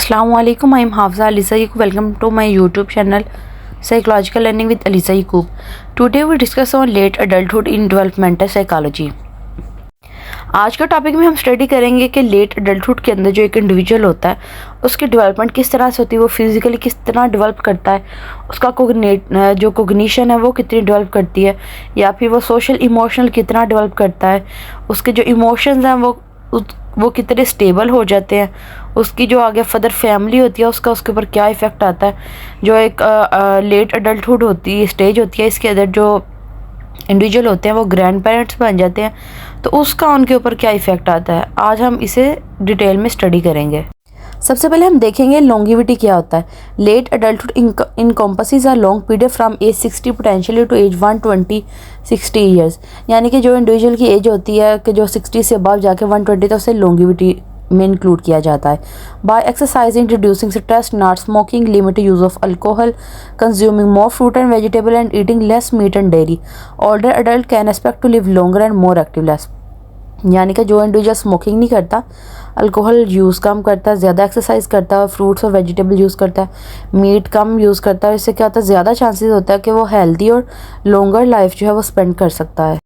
Assalamualaikum, I am Hafza Aliza Yaqub. Welcome to my YouTube channel Psychological Learning with Aliza Yaqub. Today we discuss on late adulthood in developmental psychology. आज का topic में हम study करेंगे कि late adulthood के अंदर जो एक इंडिविजुअल होता है उसकी डेवलपमेंट किस तरह से होती है, वो फिज़िकली किस तरह डेवलप करता है, उसका जो कोग्निशन है वो कितनी डेवलप करती है, या फिर वो सोशल इमोशनल कितना डेवलप करता है, उसके जो इमोशंस हैं वो कितने स्टेबल हो जाते हैं, उसकी जो आगे फर्दर फैमिली होती है उसका उसके ऊपर क्या इफ़ेक्ट आता है, जो एक लेट अडल्टहुड होती है स्टेज होती है इसके अंदर जो इंडिविजुअल होते हैं वो ग्रैंड पेरेंट्स बन जाते हैं, तो उसका उनके ऊपर क्या इफ़ेक्ट आता है। आज हम इसे डिटेल में स्टडी करेंगे। सबसे पहले हम देखेंगे लॉन्गिविटी क्या होता है। Late adulthood encompasses a long period from age 60 potentially to age 120-60 years, यानी कि जो इंडिविजुअल की एज होती है कि जो 60 से अबव जाके 120 तो उसे लॉन्गिविटी में इंक्लूड किया जाता है। By exercising, reducing stress, not smoking, limit use of alcohol, consuming more fruit and vegetable and eating less meat and dairy, older adult can expect to live longer and more active less. यानी कि जो individual smoking नहीं करता, alcohol use कम करता है, ज़्यादा exercise करता है, फ्रूट्स और वेजिटेबल यूज़ करता है, मीट कम यूज़ करता है, इससे क्या होता है ज़्यादा चांसेस होता है कि वो हेल्दी और लॉन्गर लाइफ जो है वो स्पेंड कर सकता है।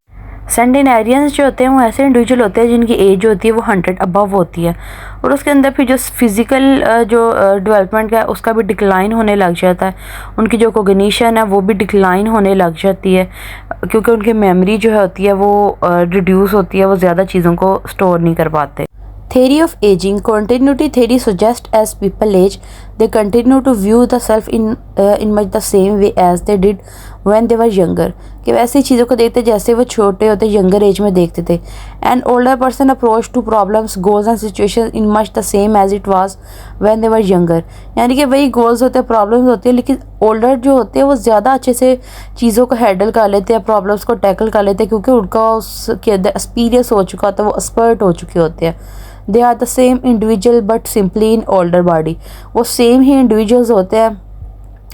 सेंटेनरियंस जो होते हैं वो ऐसे इंडिविजुअल होते हैं जिनकी एज जो होती है वो 100 अबव होती है, और उसके अंदर फिर जो फिज़िकल जो डेवलपमेंट का है उसका भी डिक्लाइन होने लग जाता है, उनकी जो कोग्निशन है वो भी डिक्लाइन होने लग जाती है, क्योंकि उनकी मेमोरी जो होती है वो रिड्यूस होती है, वो ज़्यादा चीज़ों को स्टोर नहीं कर पाते। Theory of aging. Continuity theory suggests as people age, they continue to view the self in much the same way as they did when they were younger. कि वैसी चीज़ों को देखते जैसे वो छोटे होते यंगर एज में देखते थे। An older person approach to problems, goals and situations in much the same as it was when they were younger. यानी कि वही गोल्स होते हैं, प्रॉब्लम्स होती है, लेकिन ओल्डर जो होते हैं वो ज़्यादा अच्छे से चीज़ों को हैंडल कर लेते हैं, प्रॉब्लम्स को टैकल कर लेते हैं, क्योंकि उनका उसके अंदर एक्सपीरियंस हो चुका होता है, वो एक्सपर्ट हो चुके होते हैं। They are the same individual but simply in older body. वो सेम ही इंडिविजुअल्स होते हैं,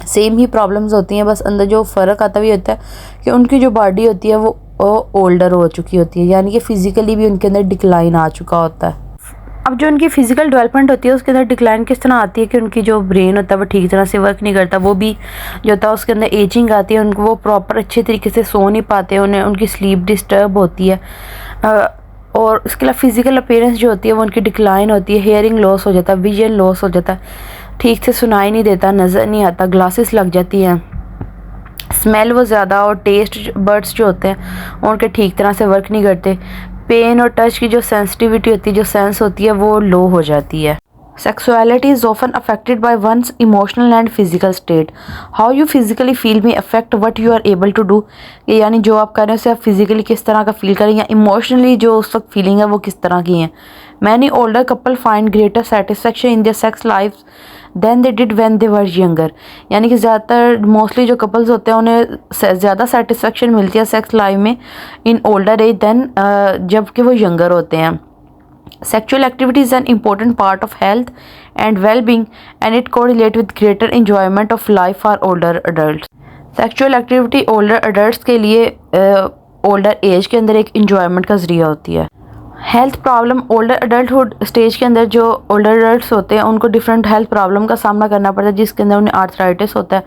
सेम ही प्रॉब्लम्स होती हैं, बस अंदर जो फ़र्क आता भी होता है कि उनकी जो बॉडी होती है वो ओल्डर हो चुकी होती है, यानी कि फ़िज़िकली भी उनके अंदर डिक्लाइन आ चुका होता है। अब जो उनकी फ़िज़िकल डेवलपमेंट होती है उसके अंदर डिक्लाइन किस तरह आती है कि उनकी जो ब्रेन होता है वो ठीक तरह से वर्क नहीं करता, वो भी जो होता है उसके अंदर एजिंग आती है, उनको वो प्रॉपर अच्छे तरीके से सो नहीं पाते, उन्हें उनकी स्लीप डिस्टर्ब होती है, और इसके अलावा फिज़िकल अपीयरेंस जो होती है वो उनकी डिक्लाइन होती है, हेयरिंग लॉस हो जाता है, विजन लॉस हो जाता है, ठीक से सुनाई नहीं देता, नज़र नहीं आता, ग्लासेस लग जाती हैं, स्मेल वो ज़्यादा, और टेस्ट बर्ड्स जो होते हैं उनके ठीक तरह से वर्क नहीं करते, पेन और टच की जो सेंसिटिविटी होती है, जो सेंस होती है वो लो हो जाती है। Sexuality is often affected by one's emotional and physical state. How you physically feel may affect what you are able to do. यानी जो आप कर रहे हैं उसे आप फिजिकली किस तरह का फील करें, या इमोशनली जो उस वक्त फीलिंग है वो किस तरह की है। Many older couple find greater satisfaction in their sex lives than they did when they were younger. यानी कि ज़्यादातर मोस्टली जो कपल्स होते हैं उन्हें ज़्यादा सेटिस्फेक्शन मिलती है सेक्स लाइफ में इन ओल्डर एज देन जबकि वो यंगर होते हैं। Sexual activity is an important part of health and well-being, and it correlates with greater enjoyment of life for older adults. Sexual activity older adults के लिए older age के अंदर एक enjoyment का ज़रिया होती है। Health problem older adulthood stage के अंदर जो ओल्डर अडल्ट्स होते हैं उनको डिफरेंट हेल्थ प्रॉब्लम का सामना करना पड़ता है, जिसके अंदर उन्हें आर्थराइटिस होता है,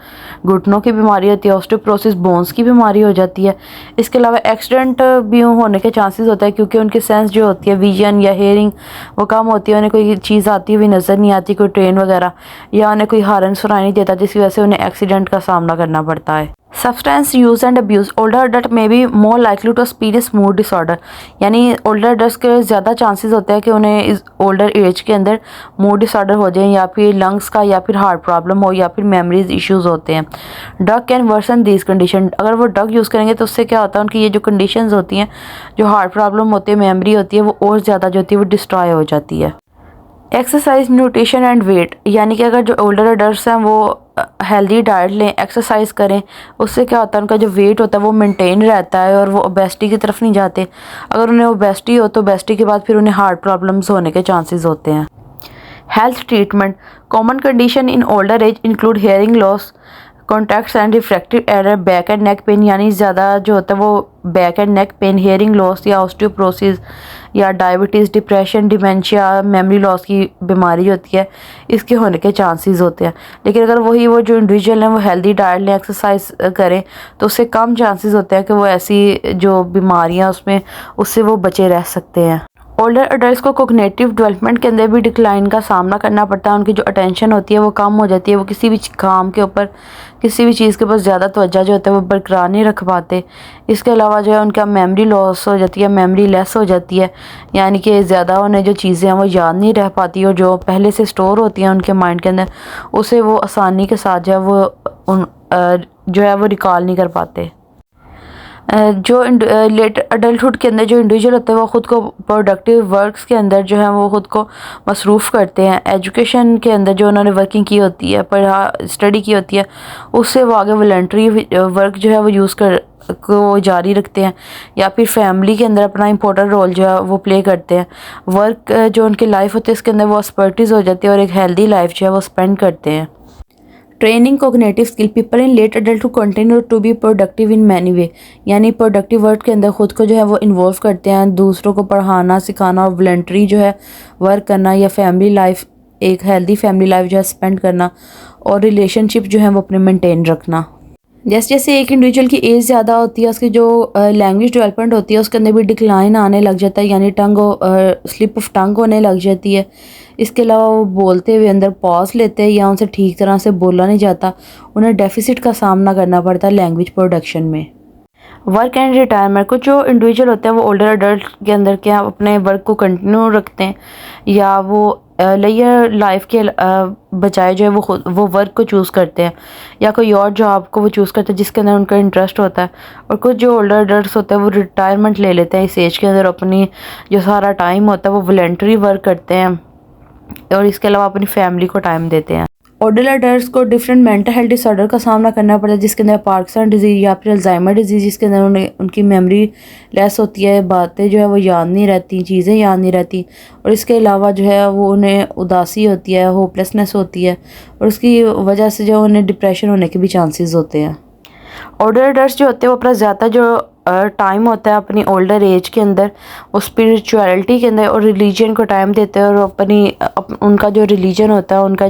घुटनों की बीमारी होती है, ऑस्टियोपोरोसिस बोन्स की बीमारी हो जाती है। इसके अलावा एक्सीडेंट भी होने के चांसेस होता है, क्योंकि उनकी सेंस जो होती है, विजन या हेयरिंग वो कम होती है, उन्हें कोई चीज़ आती हुई नज़र नहीं आती, कोई ट्रेन वगैरह, या उन्हें कोई हॉर्न सुनाई नहीं देता, जिसकी वजह से उन्हें एक्सीडेंट का सामना करना पड़ता है। Substance use and abuse. Older adult में be more likely to experience mood disorder, यानी ओल्डर अडल्ट के ज़्यादा चांसेस होते हैं कि उन्हें इस ओल्डर एज के अंदर मूड डिसऑर्डर हो जाए, या फिर लंग्स का, या फिर हार्ट प्रॉब्लम हो, या फिर मेमोरीज इश्यूज़ होते हैं। Drug can worsen these condition. अगर वो ड्रग यूज़ करेंगे तो उससे क्या होता है, उनकी ये जो कंडीशंस होती हैं, जो हार्ट प्रॉब्लम होती है, मेमोरी होती है, वो और ज़्यादा जो होती है वो डिस्ट्रॉय हो जाती है। एक्सरसाइज, न्यूट्रिशन एंड वेट, यानी कि अगर जो ओल्डर अडल्ट्स हैं वो हेल्दी डाइट लें, एक्सरसाइज करें, उससे क्या होता है उनका जो वेट होता है वो मेंटेन रहता है और वो ओबेसिटी की तरफ नहीं जाते। अगर उन्हें ओबेसिटी हो तो ओबेसिटी के बाद फिर उन्हें हार्ट प्रॉब्लम्स होने के चांसेस होते हैं। Health treatment. Common condition in older age include hearing loss, contacts and refractive error, back and neck pain, यानी ज़्यादा जो होता है वो back and neck pain, hearing loss या ऑस्टियोपोरोसिस या diabetes, depression, dementia, memory loss की बीमारी होती है, इसके होने के चांसेस होते हैं। लेकिन अगर वो जो इंडिविजुअल हैं वो हेल्दी डाइट लें, एक्सरसाइज करें, तो उससे कम चांसेस होते हैं कि वो ऐसी जो बीमारियां उससे वो बचे रह सकते हैं। ओल्डर अडल्ट को कोग्निटिव डेवलपमेंट के अंदर भी डिक्लाइन का सामना करना पड़ता है। उनकी जो अटेंशन होती है वो कम हो जाती है, वो किसी भी काम के ऊपर, किसी भी चीज़ के ऊपर ज़्यादा तवज्जो जो होता है वो बरकरार नहीं रख पाते। इसके अलावा जो है उनका मेमोरी लॉस हो जाती है, मेमोरी लेस हो जाती है, यानी कि ज़्यादा उन्हें जो चीज़ें हैं वो याद नहीं रह पाती और जो पहले से स्टोर होती हैं उनके माइंड के अंदर, उसे वो आसानी के साथ जो है वो रिकॉल नहीं कर पाते। जो लेट अडल्टहुड के अंदर जो इंडिविजुअल होते हैं वो ख़ुद को प्रोडक्टिव वर्क्स के अंदर जो है वो ख़ुद को मसरूफ़ करते हैं। एजुकेशन के अंदर जो उन्होंने वर्किंग की होती है, स्टडी की होती है, उससे वो आगे वॉलंटरी वर्क जो है वो को जारी रखते हैं, या फिर फैमिली के अंदर अपना इंपॉर्टेंट रोल जो है वो प्ले करते हैं। वर्क जो उनकी लाइफ होती है उसके अंदर वो एक्सपर्टीज़ हो जाती है और एक हेल्दी लाइफ जो है वो स्पेंड करते हैं। Training cognitive skill, people in late adult to continue to be productive in many way, यानी प्रोडक्टिव वर्क के अंदर ख़ुद को जो है वो इन्वॉल्व करते हैं, दूसरों को पढ़ाना सिखाना और वॉलंटरी जो है वर्क करना, या फैमिली लाइफ, एक हेल्दी फैमिली लाइफ जो है स्पेंड करना, और रिलेशनशिप जो है वो अपने मेंटेन रखना। जैसे जैसे एक इंडिविजुअल की एज ज़्यादा होती है, उसकी जो लैंग्वेज डेवलपमेंट होती है उसके अंदर भी डिक्लाइन आने लग जाता है, यानी स्लिप ऑफ टंग होने लग जाती है। इसके अलावा वो बोलते हुए अंदर पॉज लेते हैं या उनसे ठीक तरह से बोला नहीं जाता, उन्हें डेफिसिट का सामना करना पड़ता है लैंग्वेज प्रोडक्शन में। वर्क एंड रिटायरमेंट, कुछ जो इंडिविजुअल होते हैं वो ओल्डर अडल्ट के अंदर क्या अपने वर्क को कंटिन्यू रखते हैं, या वो लेयर लाइफ के बजाय जो है वो वर्क को चूज़ करते हैं, या कोई और जॉब को वो चूज़ करते हैं जिसके अंदर उनका इंटरेस्ट होता है। और कुछ जो ओल्डर अडल्ट होते हैं वो रिटायरमेंट ले लेते हैं इस एज के अंदर, अपनी जो सारा टाइम होता है वो वॉलंटरी वर्क करते हैं और इसके अलावा अपनी फैमिली को टाइम देते हैं। ओल्डर अडल्ट्स को डिफरेंट मेंटल हेल्थ डिसऑर्डर का सामना करना पड़ता है, जिसके अंदर पार्किंसन डिजीज़ या फिर अल्जाइमर डिजीज़, जिसके अंदर उनकी मेमोरी लेस होती है, बातें जो है वो याद नहीं रहती, चीज़ें याद नहीं रहती, और इसके अलावा जो है वो उन्हें उदासी होती है, होपलेसनेस होती है, और उसकी वजह से जो उन्हें डिप्रेशन होने के भी चांसेस होते हैं। ओल्डर अडल्ट्स जो होते हैं वो अपना ज़्यादा जो टाइम होता है अपनी ओल्डर एज के अंदर वो स्पिरिचुअलिटी के अंदर और रिलीजन को टाइम देते हैं, और उनका जो रिलीजन होता है, उनका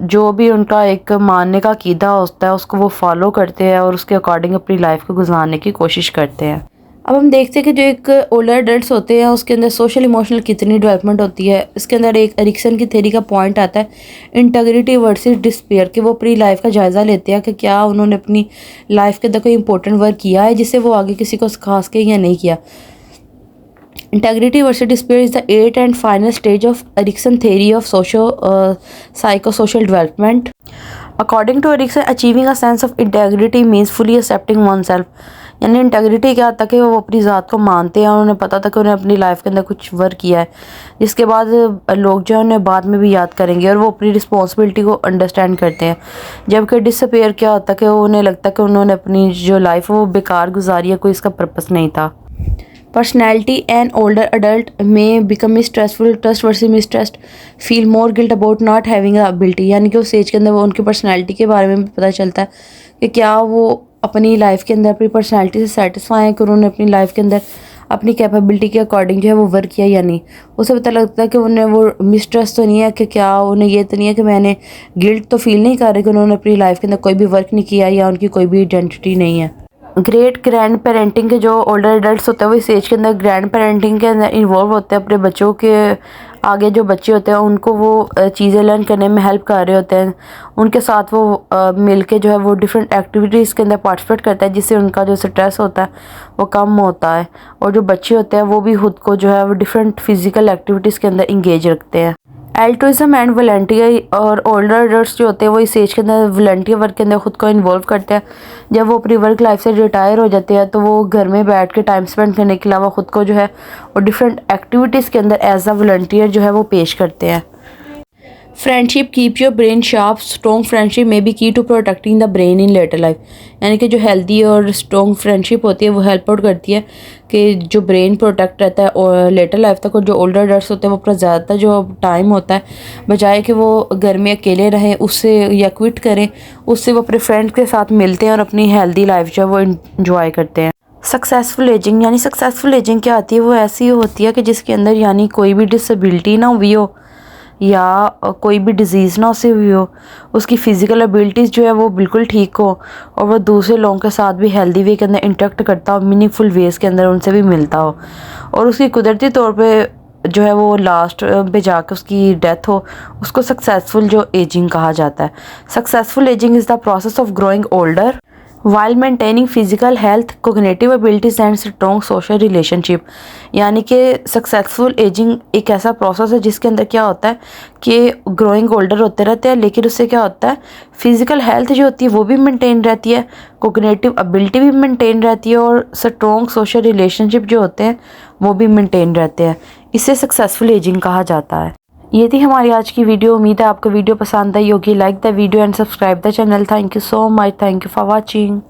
जो भी उनका एक मानने का अकीदा होता है उसको वो फॉलो करते हैं और उसके अकॉर्डिंग अपनी लाइफ को गुजारने की कोशिश करते हैं। अब हम देखते हैं कि जो एक ओल्डर अडल्ट्स होते हैं उसके अंदर सोशल इमोशनल कितनी डेवलपमेंट होती है। इसके अंदर एक एरिक्सन की थ्योरी का पॉइंट आता है इंटीग्रिटी वर्सेस डिस्पेयर, कि वो अपनी लाइफ का जायज़ा लेते हैं कि क्या उन्होंने अपनी लाइफ के अंदर कोई इंपॉर्टेंट वर्क किया है जिससे वो आगे किसी को सिखा सके या नहीं किया। Integrity versus despair is the 8th and final stage of Erikson theory of psychosocial development. According to Erikson, achieving a sense of integrity means fully accepting oneself, यानी इंटीग्रिटी क्या था कि वो अपनी ज़ात को मानते हैं और उन्हें पता था कि उन्हें अपनी लाइफ के अंदर कुछ वर्क किया है जिसके बाद लोग जो है उन्हें बाद में भी याद करेंगे, और वो अपनी रिस्पॉन्सिबिलिटी को अंडरस्टैंड करते हैं। जबकि डिसअपेयर क्या होता है कि उन्हें लगता है कि उन्होंने अपनी जो लाइफ है वो बेकार गुजारी है, कोई इसका पर्पस नहीं था। पर्सनैलिटी एंड ओल्डर अडल्ट में become mistrustful, trust versus mistrust, feel more guilt about not having the ability, यानी कि उस एज के अंदर वो उनकी पर्सनैलिटी के बारे में भी पता चलता है कि क्या वो अपनी लाइफ के अंदर अपनी पर्सनैलिटी से सेटिस्फाई है कि उन्होंने अपनी लाइफ के अंदर अपनी कैपेबिलिटी के अकॉर्डिंग जो है वो वर्क किया या नहीं। उसे पता लगता है कि उन्हें वो मिसट्रस्ट तो नहीं है, कि क्या उन्हें ये तो नहीं है कि मैंने गिल्ट तो फील नहीं कर रहे कि उन्होंने अपनी लाइफ के अंदर कोई भी वर्क नहीं किया या उनकी कोई भी आइडेंटिटी नहीं है। ग्रेट ग्रैंड पेरेंटिंग के जो ओल्डर एडल्ट्स होते हैं वो इस एज के अंदर ग्रैंड पेरेंटिंग के अंदर इन्वॉल्व होते हैं, अपने बच्चों के आगे जो बच्चे होते हैं उनको वो चीज़ें लर्न करने में हेल्प कर रहे होते हैं, उनके साथ वो मिल के जो है वो डिफरेंट एक्टिविटीज़ के अंदर पार्टिसिपेट करता है जिससे उनका जो स्ट्रेस होता है वो कम होता है, और जो बच्चे होते हैं वो भी खुद को जो है वो डिफरेंट फिजिकल एक्टिविटीज़ के अंदर इंगेज रखते हैं। एल्ट्रुइज्म एंड वॉलंटियर, और ओल्डर एडल्ट्स जो होते हैं वो इस एज के अंदर वॉलंटियर वर्क के अंदर खुद को इन्वॉल्व करते हैं। जब वो अपनी वर्क लाइफ से रिटायर हो जाते हैं तो वो घर में बैठ के टाइम स्पेंड करने के अलावा खुद को जो है वो डिफरेंट एक्टिविटीज़ के अंदर एज अ वॉलंटियर जो है वो पेश करते हैं। Friendship keep your brain sharp, strong friendship may be key to protecting the brain in later life, यानी कि जो हेल्दी और स्ट्रॉन्ग फ्रेंडशिप होती है वो हेल्प आउट करती है कि जो ब्रेन प्रोटेक्ट रहता है और लेटर लाइफ तक। और जो ओल्डर एडल्ट्स होते हैं वो अपना ज़्यादातर जो टाइम होता है बजाय कि वो घर में अकेले रहें उससे या क्विट करें, उससे वो अपने फ्रेंड्स के साथ मिलते हैं और अपनी हेल्दी लाइफ जो है वो इंजॉय करते हैं। सक्सेसफुल एजिंग यानी सक्सेसफुल एजिंग क्या आती है, वो ऐसी होती है कि जिसके अंदर यानी कोई भी डिसेबिलिटी ना हुई हो या कोई भी डिज़ीज़ ना उसे हुई हो, उसकी फ़िज़िकल एबिलिटीज़ जो है वो बिल्कुल ठीक हो और वो दूसरे लोगों के साथ भी हेल्दी वे के अंदर इंटरेक्ट करता हो, मीनिंगफुल वेज़ के अंदर उनसे भी मिलता हो और उसकी कुदरती तौर पे जो है वो लास्ट पे जाकर उसकी डेथ हो, उसको सक्सेसफुल जो एजिंग कहा जाता है। Successful ageing is the process of growing older while maintaining physical health, cognitive abilities and strong social relationship. यानी कि सक्सेसफुल एजिंग एक ऐसा प्रोसेस है जिसके अंदर क्या होता है कि ग्रोइंग ओल्डर होते रहते हैं, लेकिन उससे क्या होता है फिजिकल हेल्थ जो होती है वो भी मेंटेन रहती है, कोग्निटिव एबिलिटी भी मेंटेन रहती है और स्ट्रॉन्ग सोशल रिलेशनशिप जो होते हैं वो भी मेंटेन रहते हैं। इसे सक्सेसफुल एजिंग कहा जाता है। ये थी हमारी आज की वीडियो। उम्मीद है आपको वीडियो पसंद आई होगी। Like the video and subscribe the channel. Thank you so much. Thank you for watching.